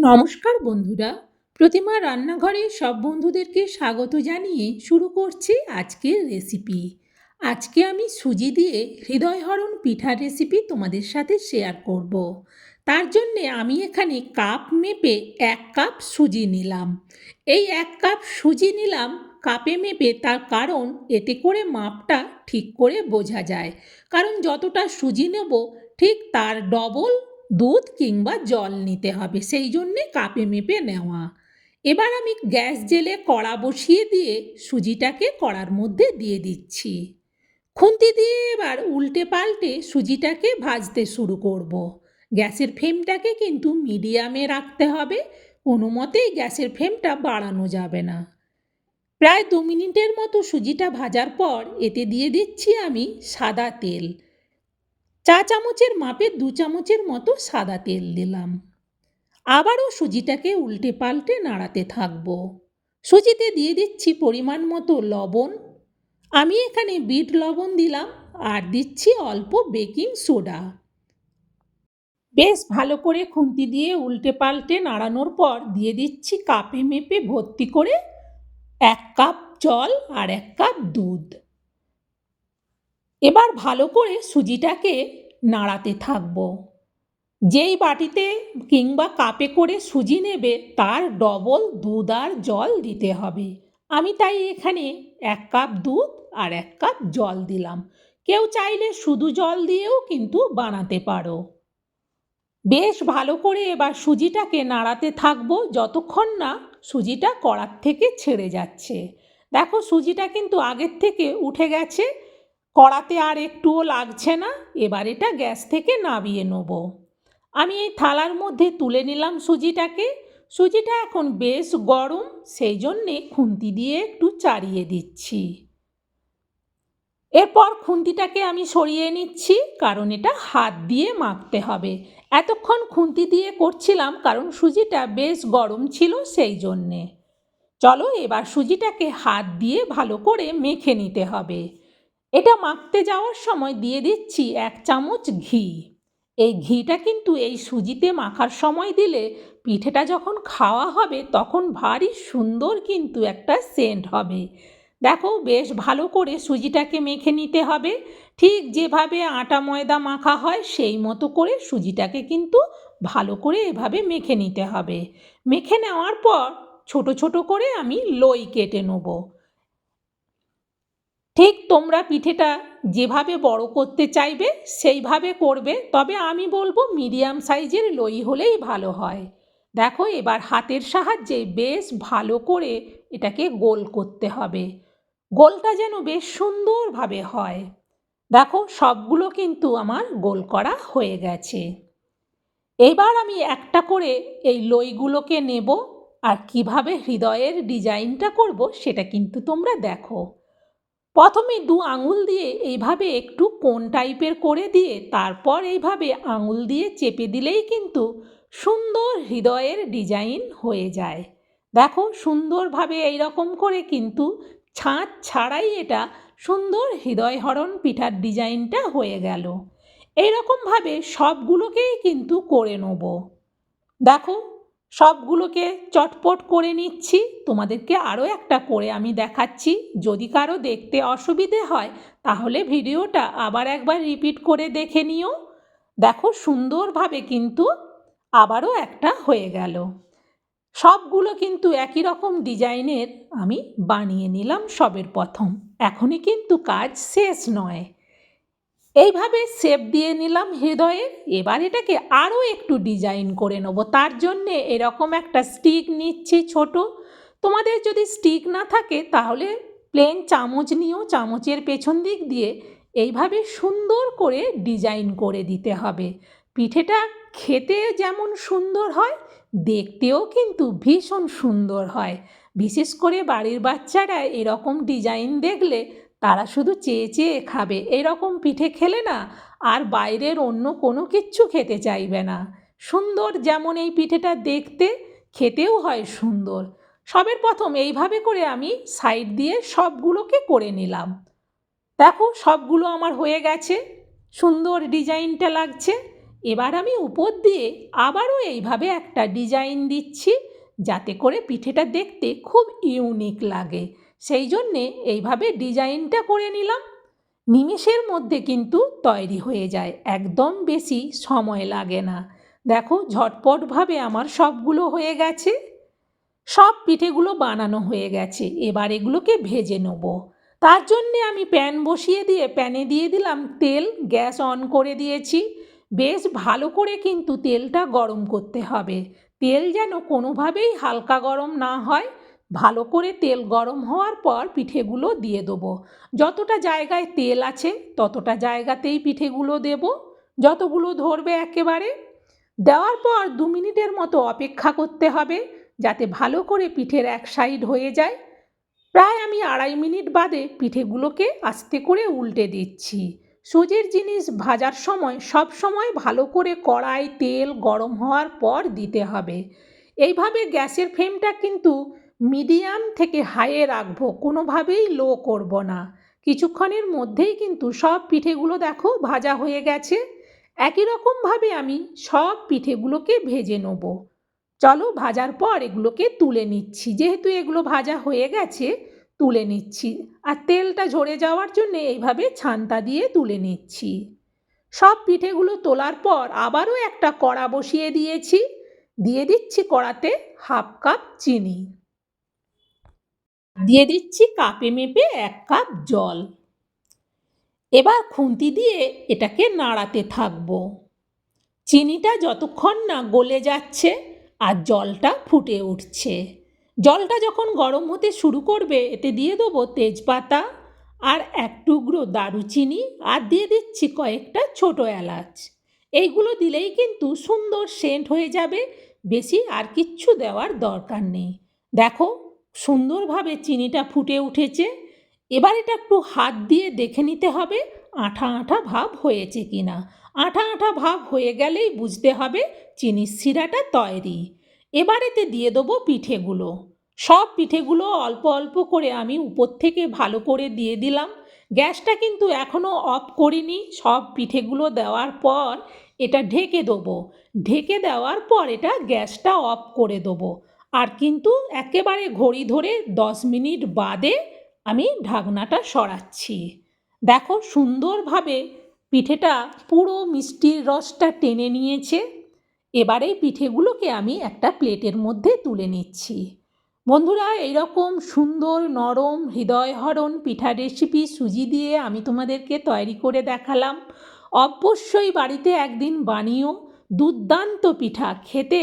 নমস্কার বন্ধুরা, প্রতিমা রান্নাঘরে সব বন্ধুদেরকে স্বাগত জানিয়ে শুরু করছি আজকের রেসিপি। আজকে আমি সুজি দিয়ে হৃদয়হরণ পিঠার রেসিপি তোমাদের সাথে শেয়ার করব। তার জন্যে আমি এখানে কাপ মেপে 1 কাপ সুজি নিলাম। এই 1 কাপ সুজি নিলাম কাপে মেপে, তার কারণ এতে করে মাপটা ঠিক করে বোঝা যায়। কারণ যতটা সুজি নেব ঠিক তার ডবল দুধ কিংবা জল নিতে হবে, সেই জন্যে কাপে মেপে নেওয়া। এবার আমি গ্যাস জেলে কড়া বসিয়ে দিয়ে সুজিটাকে কড়ার মধ্যে দিয়ে দিচ্ছি। খুন্তি দিয়ে এবার উল্টে পাল্টে সুজিটাকে ভাজতে শুরু করব। গ্যাসের ফ্লেমটাকে কিন্তু মিডিয়ামে রাখতে হবে, কোনো মতেই গ্যাসের ফ্লেমটা বাড়ানো যাবে না। প্রায় 2 মিনিটের মতো সুজিটা ভাজার পর এতে দিয়ে দিচ্ছি আমি সাদা তেল। 4 চামচের মাপে 2 চামচের মতো সাদা তেল দিলাম। আবারও সুজিটাকে উল্টে পাল্টে নাড়াতে থাকবো। সুজিতে দিয়ে দিচ্ছি পরিমাণ মতো লবণ। আমি এখানে বিট লবণ দিলাম আর দিচ্ছি অল্প বেকিং সোডা। বেশ ভালো করে খুন্তি দিয়ে উল্টে পাল্টে নাড়ানোর পর দিয়ে দিচ্ছি কাপে মেপে ভর্তি করে 1 কাপ জল আর 1 কাপ দুধ। এবার ভালো করে সুজিটাকে নাড়াতে থাকবো। যেই বাটিতে কিংবা কাপে করে সুজি নেবে তার ডবল দুধ আর জল দিতে হবে। আমি তাই এখানে 1 কাপ দুধ আর 1 কাপ জল দিলাম। কেউ চাইলে শুধু জল দিয়েও কিন্তু বানাতে পারো। বেশ ভালো করে এবার সুজিটাকে নাড়াতে থাকবো যতক্ষণ না সুজিটা কড়ার থেকে ছেড়ে যাচ্ছে। দেখো সুজিটা কিন্তু আগের থেকে উঠে গেছে, কড়াতে আর একটুও লাগছে না। এবার এটা গ্যাস থেকে নামিয়ে নেব। আমি এই থালার মধ্যে তুলে নিলাম সুজিটাকে। সুজিটা এখন বেশ গরম, সেই জন্যে খুন্তি দিয়ে একটু চাড়িয়ে দিচ্ছি। এরপর খুন্তিটাকে আমি সরিয়ে নিচ্ছি, কারণ এটা হাত দিয়ে মাখতে হবে। এতক্ষণ খুন্তি দিয়ে করছিলাম কারণ সুজিটা বেশ গরম ছিল, সেই জন্যে। চলো এবার সুজিটাকে হাত দিয়ে ভালো করে মেখে নিতে হবে। এটা মাখতে যাওয়ার সময় দিয়ে দিচ্ছি 1 চামচ ঘি। এই ঘিটা কিন্তু এই সুজিতে মাখার সময় দিলে পিঠেটা যখন খাওয়া হবে তখন ভারী সুন্দর কিন্তু একটা সেন্ট হবে। দেখো বেশ ভালো করে সুজিটাকে মেখে নিতে হবে। ঠিক যেভাবে আটা ময়দা মাখা হয় সেই মতো করে সুজিটাকে কিন্তু ভালো করে এভাবে মেখে নিতে হবে। মেখে নেওয়ার পর ছোট ছোট করে আমি লই কেটে নেব। ঠিক তোমরা পিঠেটা যেভাবে বড় করতে চাইবে সেইভাবে করবে, তবে আমি বলবো মিডিয়াম সাইজের লই হলেই ভালো হয়। দেখো এবার হাতের সাহায্যে বেশ ভালো করে এটাকে গোল করতে হবে। গোলটা যেন বেশ সুন্দরভাবে হয়। দেখো সবগুলো কিন্তু আমার গোল করা হয়ে গেছে। এবার আমি একটা করে এই লইগুলোকে নেব, আর কিভাবে হৃদয়ের ডিজাইনটা করব সেটা কিন্তু তোমরা দেখো। প্রথমে 2 আঙুল দিয়ে এইভাবে একটু কোণ টাইপের করে দিয়ে তারপর এইভাবে আঙুল দিয়ে চেপে দিলেই কিন্তু সুন্দর হৃদয়ের ডিজাইন হয়ে যায়। দেখো সুন্দরভাবে এইরকম করে কিন্তু ছাঁচ ছাড়াই এটা সুন্দর হৃদয়হরণ পিঠার ডিজাইনটা হয়ে গেল। এইরকমভাবে সবগুলোকেই কিন্তু করে নেব। দেখো সবগুলোকে চটপট করে নিচ্ছি। তোমাদেরকে আরও একটা করে আমি দেখাচ্ছি। যদি কারো দেখতে অসুবিধে হয় তাহলে ভিডিওটা আবার একবার রিপিট করে দেখে নিও। দেখো সুন্দরভাবে কিন্তু আবারও একটা হয়ে গেল। সবগুলো কিন্তু একই রকম ডিজাইনের আমি বানিয়ে নিলাম সবের প্রথম। এখনই কিন্তু কাজ শেষ নয়। এইভাবে শেপ দিয়ে নিলাম হৃদয়ের। এবার এটাকে আরও একটু ডিজাইন করে নেব। তার জন্যে এরকম একটা স্টিক নিচ্ছি ছোট। তোমাদের যদি স্টিক না থাকে তাহলে প্লেন চামচ নিয়েও চামচের পেছন দিক দিয়ে এইভাবে সুন্দর করে ডিজাইন করে দিতে হবে। পিঠেটা খেতে যেমন সুন্দর হয়, দেখতেও কিন্তু ভীষণ সুন্দর হয়। বিশেষ করে বাড়ির বাচ্চারা এরকম ডিজাইন দেখলে তারা শুধু চেয়ে চেয়ে খাবে। এরকম পিঠে খেলে না আর বাইরের অন্য কোনো কিচ্ছু খেতে চাইবে না। সুন্দর যেমন এই পিঠেটা দেখতে, খেতেও হয় সুন্দর। সবের প্রথম এইভাবে করে আমি সাইড দিয়ে সবগুলোকে করে নিলাম। দেখো সবগুলো আমার হয়ে গেছে, সুন্দর ডিজাইনটা লাগছে। এবার আমি উপর দিয়ে আবারও এইভাবে একটা ডিজাইন দিচ্ছি, যাতে করে পিঠেটা দেখতে খুব ইউনিক লাগে। সেই জন্যে এইভাবে ডিজাইনটা করে নিলাম। নিমেষের মধ্যে কিন্তু তৈরি হয়ে যায়, একদম বেশি সময় লাগে না। দেখো ঝটপটভাবে আমার সবগুলো হয়ে গেছে। সব পিঠেগুলো বানানো হয়ে গেছে, এবার এগুলোকে ভেজে নেব। তার জন্যে আমি প্যান বসিয়ে দিয়ে প্যানে দিয়ে দিলাম তেল, গ্যাস অন করে দিয়েছি। বেশ ভালো করে কিন্তু তেলটা গরম করতে হবে। তেল যেন কোনোভাবেই হালকা গরম না হয়। ভালো করে তেল গরম হওয়ার পর পিঠেগুলো দিয়ে দেবো। যতটা জায়গায় তেল আছে ততটা জায়গাতেই পিঠেগুলো দেব, যতগুলো ধরবে একেবারে। দেওয়ার পর 2 মিনিটের মতো অপেক্ষা করতে হবে, যাতে ভালো করে পিঠের এক সাইড হয়ে যায়। প্রায় আমি 2.5 মিনিট বাদে পিঠেগুলোকে আস্তে করে উল্টে দিচ্ছি। সুজির জিনিস ভাজার সময় সব সময় ভালো করে কড়াই তেল গরম হওয়ার পর দিতে হবে। এইভাবে গ্যাসের ফ্লেমটা কিন্তু মিডিয়াম থেকে হাইয়ে রাখবো, কোনোভাবেই লো করব না। কিছুক্ষণের মধ্যেই কিন্তু সব পিঠেগুলো দেখো ভাজা হয়ে গেছে। একই রকমভাবে আমি সব পিঠেগুলোকে ভেজে নেব। চলো ভাজার পর এগুলোকে তুলে নিচ্ছি। যেহেতু এগুলো ভাজা হয়ে গেছে, তুলে নিচ্ছি। আর তেলটা ঝরে যাওয়ার জন্য এইভাবে ছান্তা দিয়ে তুলে নিচ্ছি। সব পিঠেগুলো তোলার পর আবারও একটা কড়া বসিয়ে দিয়েছি। দিয়ে দিচ্ছি কড়াতে 1/2 কাপ চিনি। দিয়ে দিচ্ছি কাপে মেপে 1 কাপ জল। এবার খুন্তি দিয়ে এটাকে নাড়াতে থাকবো। চিনিটা যতক্ষণ না গলে যাচ্ছে আর জলটা ফুটে উঠছে। জলটা যখন গরম হতে শুরু করবে, এতে দিয়ে দেবো তেজপাতা আর 1 টুকরো দারুচিনি, আর দিয়ে দিচ্ছি কয়েকটা ছোটো এলাচ। এইগুলো দিলেই কিন্তু সুন্দর সেন্ট হয়ে যাবে, বেশি আর কিচ্ছু দেওয়ার দরকার নেই। দেখো সুন্দরভাবে চিনিটা ফুটে উঠেছে। এবার এটা একটু হাত দিয়ে দেখে নিতে হবে আঠা আঠা ভাব হয়েছে কিনা। আঠা আঠা ভাব হয়ে গেলেই বুঝতে হবে চিনির শিরাটা তৈরি। এবার এতে দিয়ে দেবো পিঠেগুলো। সব পিঠেগুলো অল্প অল্প করে আমি উপর থেকে ভালো করে দিয়ে দিলাম। গ্যাসটা কিন্তু এখনও অফ করিনি। সব পিঠেগুলো দেওয়ার পর এটা ঢেকে দেবো। ঢেকে দেওয়ার পর এটা গ্যাসটা অফ করে দেবো। আর কিন্তু একেবারে ঘড়ি ধরে 10 মিনিট বাদে আমি ঢাকনাটা সরাচ্ছি। দেখো সুন্দরভাবে পিঠেটা পুরো মিষ্টির রসটা টেনে নিয়েছে। এবারে পিঠেগুলোকে আমি একটা প্লেটের মধ্যে তুলে নিচ্ছি। বন্ধুরা, এইরকম সুন্দর নরম হৃদয়হরণ পিঠা রেসিপি সুজি দিয়ে আমি তোমাদেরকে তৈরি করে দেখালাম। অবশ্যই বাড়িতে একদিন বানিও। দুর্দান্ত পিঠা, খেতে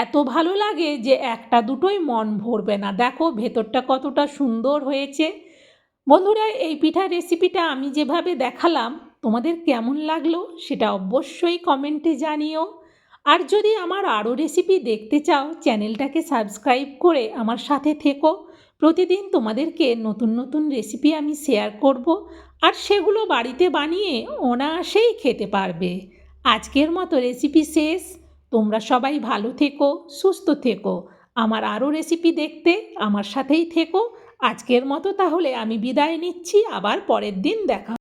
এত ভালো লাগে যে একটা দুটোই মন ভরবে না। দেখো ভেতরটা কতটা সুন্দর হয়েছে। বন্ধুরা, এই পিঠা রেসিপিটা আমি যেভাবে দেখালাম তোমাদের কেমন লাগলো সেটা অবশ্যই কমেন্টে জানিও। আর যদি আমার আরও রেসিপি দেখতে চাও, চ্যানেলটাকে সাবস্ক্রাইব করে আমার সাথে থেকো। প্রতিদিন তোমাদেরকে নতুন নতুন রেসিপি আমি শেয়ার করব, আর সেগুলো বাড়িতে বানিয়ে অনায়াসেই খেতে পারবে। আজকের মতো রেসিপি শেষ। তোমরা সবাই ভালো থেকো, সুস্থ থেকো। আমার আরও রেসিপি দেখতে আমার সাথেই থেকো। আজকের মতো তাহলে আমি বিদায় নিচ্ছি, আবার পরের দিন দেখা